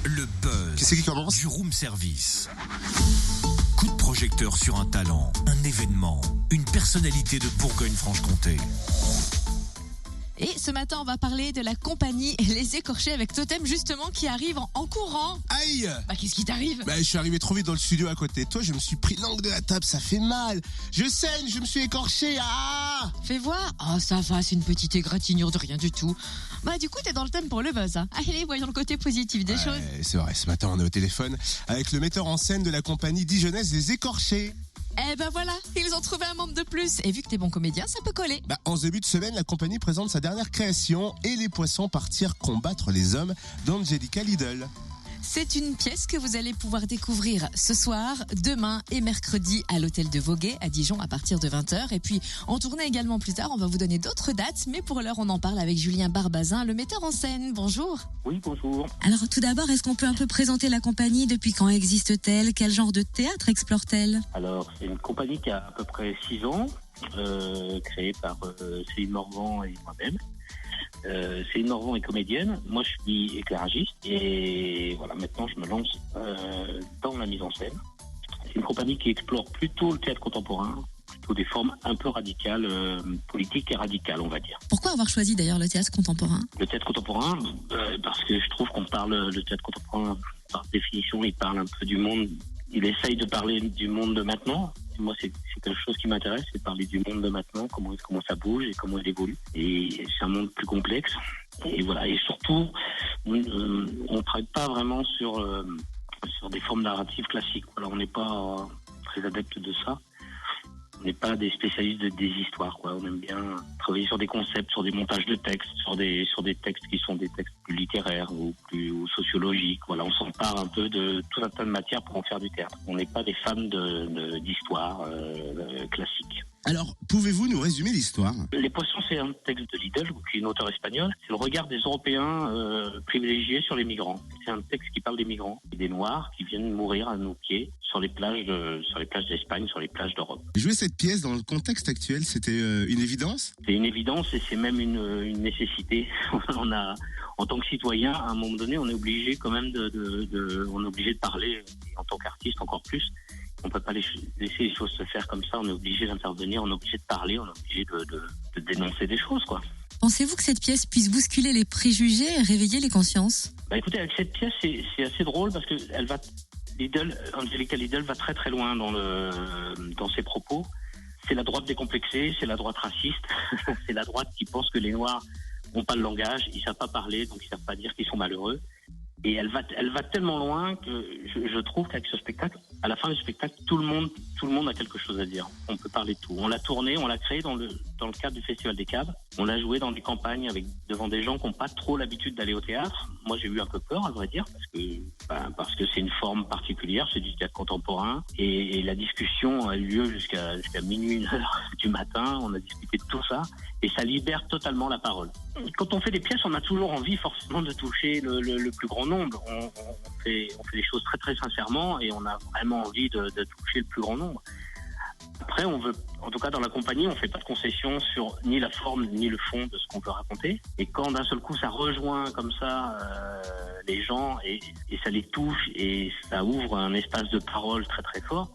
Le buzz. Qui c'est qui commence ? Du room service. Coup de projecteur sur un talent, un événement, une personnalité de Bourgogne-Franche-Comté. Et ce matin, on va parler de la compagnie Les Écorchés avec Totem, justement, qui arrive en courant. Aïe ! Qu'est-ce qui t'arrive ? Je suis arrivé trop vite dans le studio à côté de toi, je me suis pris l'angle de la table, ça fait mal. Je saigne, je me suis écorché. Ah ! Fais voir. Oh, ça va, c'est une petite égratignure de rien du tout. Du coup, t'es dans le thème pour le buzz. Hein. Allez, voyons le côté positif des choses. C'est vrai, ce matin, on est au téléphone avec le metteur en scène de la compagnie dijonnaise Les Écorchés. Voilà, ils ont trouvé un membre de plus. Et vu que t'es bon comédien, ça peut coller. En ce début de semaine, la compagnie présente sa dernière création, Et les poissons partirent combattre les hommes, d'Angelica Lidl. C'est une pièce que vous allez pouvoir découvrir ce soir, demain et mercredi à l'hôtel de Voguet à Dijon à partir de 20h. Et puis en tournée également plus tard, on va vous donner d'autres dates. Mais pour l'heure, on en parle avec Julien Barbazin, le metteur en scène. Bonjour. Oui, bonjour. Alors tout d'abord, est-ce qu'on peut un peu présenter la compagnie ? Depuis quand existe-t-elle ? Quel genre de théâtre explore-t-elle ? Alors, c'est une compagnie qui a à peu près 6 ans, créée par Céline Morvan et moi-même. Céline Morvan est comédienne, moi je suis éclairagiste et voilà, maintenant je me lance dans la mise en scène. C'est une compagnie qui explore plutôt le théâtre contemporain, plutôt des formes un peu radicales, politiques et radicales on va dire. Pourquoi avoir choisi d'ailleurs le théâtre contemporain ? Le théâtre contemporain, parce que je trouve qu'on parle, le théâtre contemporain par définition il parle un peu du monde, il essaye de parler du monde de maintenant. Moi, c'est quelque chose qui m'intéresse, c'est de parler du monde de maintenant, comment ça bouge et comment il évolue. Et c'est un monde plus complexe. Et voilà. Et surtout, on ne travaille pas vraiment sur des formes narratives classiques. Voilà, on n'est pas très adepte de ça. On n'est pas des spécialistes des histoires, quoi. On aime bien travailler sur des concepts, sur des montages de textes, sur des textes qui sont des textes plus littéraires ou plus sociologiques. Voilà, on s'empare un peu de tout un tas de matières pour en faire du théâtre. On n'est pas des fans d'histoires classiques. Alors, pouvez-vous nous résumer l'histoire ? Les poissons, c'est un texte de Lidl, qui est une auteure espagnole. C'est le regard des Européens privilégiés sur les migrants. C'est un texte qui parle des migrants et des Noirs qui viennent mourir à nos pieds sur les plages d'Espagne, sur les plages d'Europe. Jouer cette pièce dans le contexte actuel, c'était une évidence ? C'est une évidence et c'est même une nécessité. En tant que citoyen, à un moment donné, on est obligé quand même on est obligé de parler, et en tant qu'artiste encore plus. On peut pas laisser les choses se faire comme ça, on est obligé d'intervenir, on est obligé de parler, on est obligé de dénoncer des choses, quoi. Pensez-vous que cette pièce puisse bousculer les préjugés et réveiller les consciences ? Écoutez, avec cette pièce, c'est assez drôle parce que Angelica Lidl va très très loin dans ses propos. C'est la droite décomplexée, c'est la droite raciste, c'est la droite qui pense que les Noirs n'ont pas le langage, ils savent pas parler, donc ils savent pas dire qu'ils sont malheureux. Et elle va tellement loin que je trouve qu'avec ce spectacle, à la fin du spectacle, tout le monde a quelque chose à dire. On peut parler de tout. On l'a tourné, on l'a créé dans le cadre du Festival des Caves. On l'a joué dans des campagnes devant des gens qui n'ont pas trop l'habitude d'aller au théâtre. Moi, j'ai eu un peu peur, à vrai dire, parce que c'est une forme particulière, c'est du théâtre contemporain. Et la discussion a eu lieu jusqu'à minuit, 1h du matin. On a discuté de tout ça. Et ça libère totalement la parole. Quand on fait des pièces, on a toujours envie forcément de toucher le plus grand nombre. On fait les choses très très sincèrement et on a vraiment envie de toucher le plus grand nombre. Après, on veut, en tout cas dans la compagnie, on fait pas de concessions sur ni la forme ni le fond de ce qu'on veut raconter. Et quand d'un seul coup ça rejoint comme ça les gens et ça les touche et ça ouvre un espace de parole très très fort,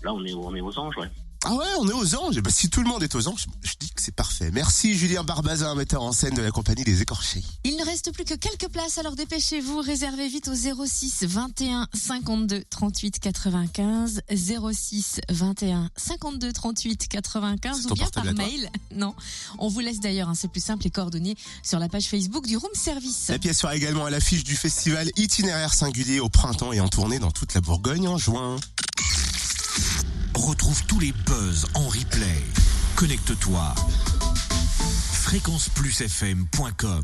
là on est aux anges, ouais. Ah ouais, on est aux anges. Si tout le monde est aux anges, je dis que c'est parfait. Merci Julien Barbazin, metteur en scène de la compagnie Les Écorchés. Il ne reste plus que quelques places, alors dépêchez-vous, réservez vite au 06 21 52 38 95, 06 21 52 38 95 ou bien par mail. Non, on vous laisse d'ailleurs, c'est plus simple, les coordonnées sur la page Facebook du Room Service. La pièce sera également à l'affiche du festival Itinéraire Singulier au printemps et en tournée dans toute la Bourgogne en juin. Retrouve tous les buzz en replay. Connecte-toi. fréquenceplusfm.com